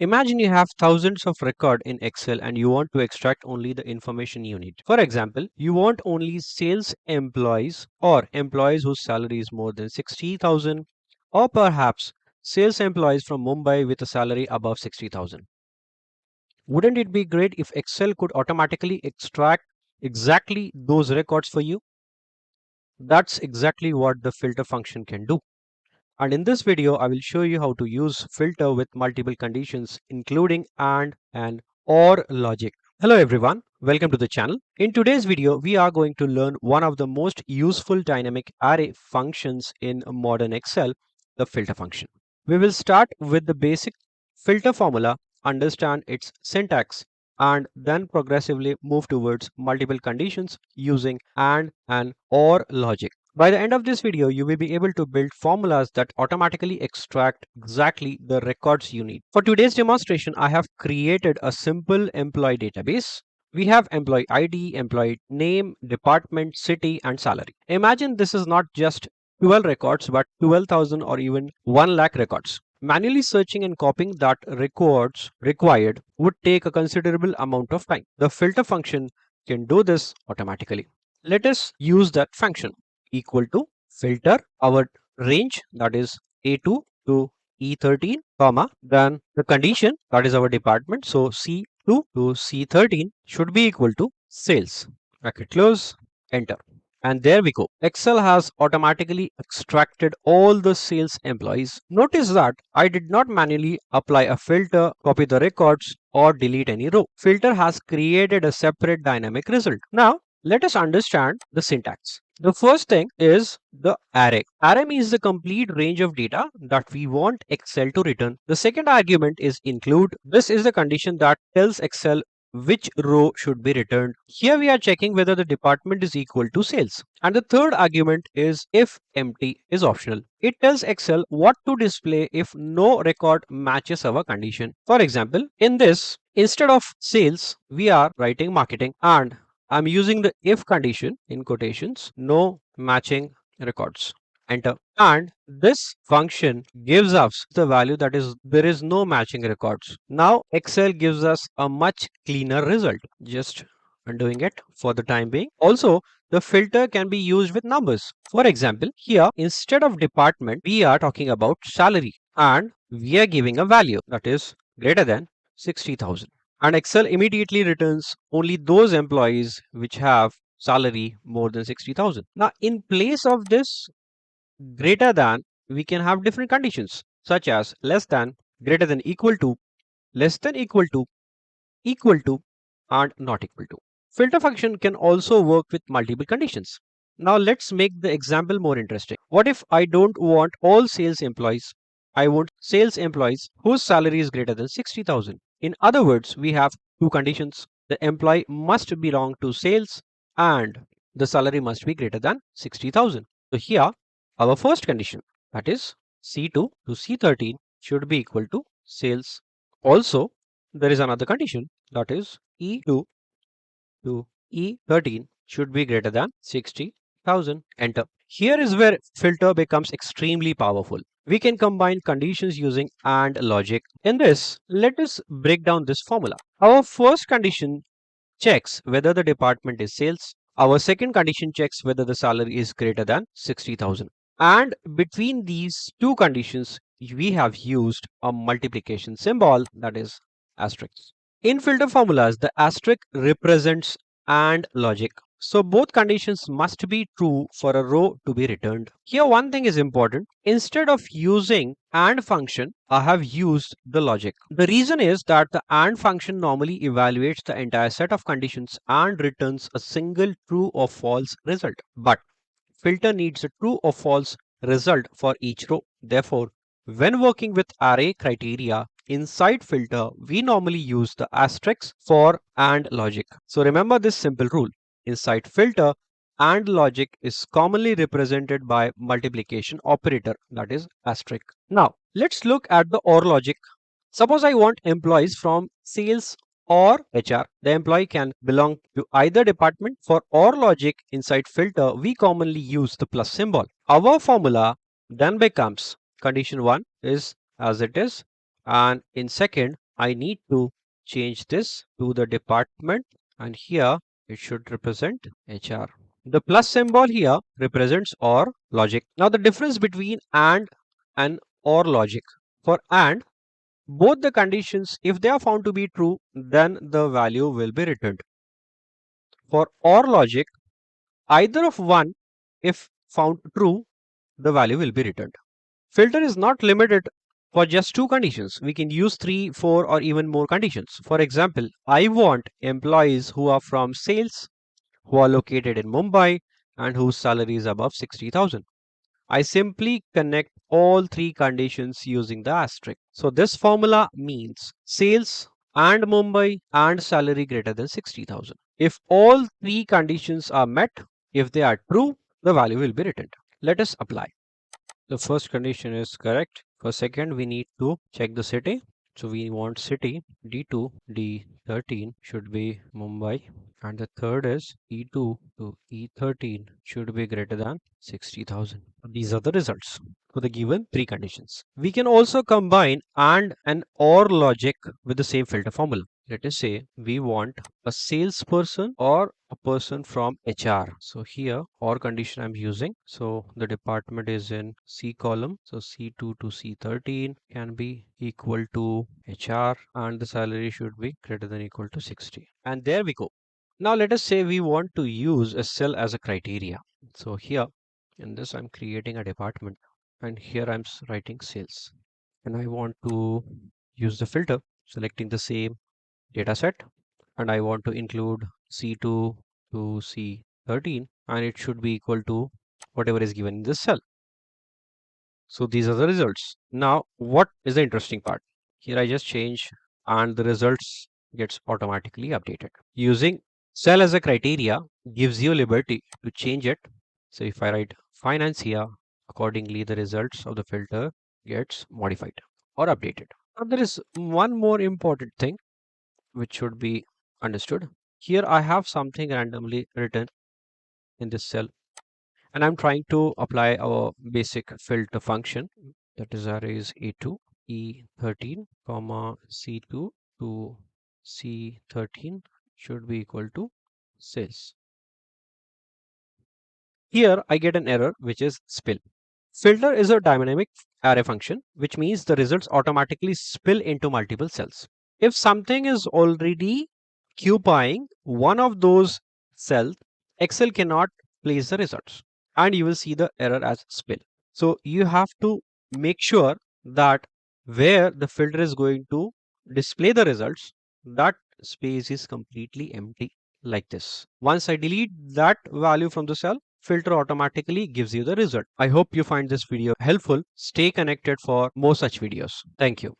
Imagine you have thousands of records in Excel and you want to extract only the information you need. For example, you want only sales employees or employees whose salary is more than 60,000, or perhaps sales employees from Mumbai with a salary above 60,000. Wouldn't it be great if Excel could automatically extract exactly those records for you? That's exactly what the filter function can do. And in this video, I will show you how to use filter with multiple conditions, including and or logic. Hello everyone, welcome to the channel. In today's video, we are going to learn one of the most useful dynamic array functions in modern Excel, the filter function. We will start with the basic filter formula, understand its syntax, and then progressively move towards multiple conditions using and or logic. By the end of this video, you will be able to build formulas that automatically extract exactly the records you need. For today's demonstration, I have created a simple employee database. We have employee ID, employee name, department, city, and salary. Imagine this is not just 12 records, but 12,000 or even 1 lakh records. Manually searching and copying that records required would take a considerable amount of time. The filter function can do this automatically. Let us use that function equal to filter our range, that is A2 to E13, comma, then the condition, that is our department, so C2 to C13 should be equal to sales. Bracket close, enter. And there we go. Excel has automatically extracted all the sales employees. Notice that I did not manually apply a filter, copy the records, or delete any row. Filter has created a separate dynamic result. Now, let us understand the syntax. The first thing is the array. Array means the complete range of data that we want Excel to return. The second argument is include. This is the condition that tells Excel which row should be returned. Here we are checking whether the department is equal to sales. And the third argument is if empty is optional. It tells Excel what to display if no record matches our condition. For example, in this, instead of sales, we are writing marketing, and I'm using the if condition in quotations, no matching records. Enter. And this function gives us the value, that is there is no matching records. Now Excel gives us a much cleaner result. Just undoing it for the time being. Also, the filter can be used with numbers. For example, here instead of department, we are talking about salary, and we are giving a value that is greater than 60,000. And Excel immediately returns only those employees which have salary more than 60,000. Now, in place of this greater than, we can have different conditions such as less than, greater than less than equal to, and not equal to. Filter function can also work with multiple conditions. Now let's make the example more interesting. What if I don't want all sales employees? I want sales employees whose salary is greater than 60,000. In other words, we have two conditions. The employee must belong to sales and the salary must be greater than 60,000. So here our first condition, that is C2 to C13, should be equal to sales. Also, there is another condition, that is E2 to E13 should be greater than 60,000. Enter. Here is where filter becomes extremely powerful. We can combine conditions using AND logic. In this, let us break down this formula. Our first condition checks whether the department is sales. Our second condition checks whether the salary is greater than 60,000. And between these two conditions, we have used a multiplication symbol, that is asterisk. In filter formulas, the asterisk represents AND logic. So both conditions must be true for a row to be returned. Here one thing is important. Instead of using AND function, I have used the logic. The reason is that the AND function normally evaluates the entire set of conditions and returns a single true or false result. But filter needs a true or false result for each row. Therefore, when working with array criteria inside filter, we normally use the asterisk for AND logic. So remember this simple rule. Inside filter, AND logic is commonly represented by multiplication operator, that is asterisk. Now, let's look at the OR logic. Suppose I want employees from sales or HR. The employee can belong to either department. For OR logic inside filter, we commonly use the plus symbol. Our formula then becomes condition 1 is as it is, and in second I need to change this to the department, and here it should represent HR. The plus symbol here represents OR logic. Now the difference between and OR logic. For AND, both the conditions, if they are found to be true, then the value will be returned. For OR logic, either of one, if found true, the value will be returned. Filter is not limited for just two conditions. We can use three, four, or even more conditions. For example, I want employees who are from sales, who are located in Mumbai, and whose salary is above 60,000. I simply connect all three conditions using the asterisk. So this formula means sales and Mumbai and salary greater than 60,000. If all three conditions are met, if they are true, the value will be returned. Let us apply. The first condition is correct. For second, we need to check the city. So we want city D2, D13 should be Mumbai, and the third is E2 to E13 should be greater than 60,000. These are the results for the given three conditions. We can also combine and OR logic with the same filter formula. Let us say we want a salesperson or a person from HR. So here OR condition I'm using. So the department is in C column. So C2 to C13 can be equal to HR, and the salary should be greater than equal to 60. And there we go. Now let us say we want to use a cell as a criteria. So here in this I'm creating a department, and here I'm writing sales, and I want to use the filter selecting the same data set, and I want to include C2 to C13, and it should be equal to whatever is given in this cell. So these are the results. Now what is the interesting part? Here I just change and the results gets automatically updated. Using cell as a criteria gives you liberty to change it. So if I write finance here, accordingly the results of the filter gets modified or updated. Now there is one more important thing which should be understood. Here I have something randomly written in this cell, and I'm trying to apply our basic filter function, that is arrays A2, E13, comma C2 to C13 should be equal to sales. Here I get an error which is spill. Filter is a dynamic array function, which means the results automatically spill into multiple cells. If something is already occupying one of those cells, Excel cannot place the results, and you will see the error as spill. So you have to make sure that where the filter is going to display the results, that space is completely empty like this. Once I delete that value from the cell, filter automatically gives you the result. I hope you find this video helpful. Stay connected for more such videos. Thank you.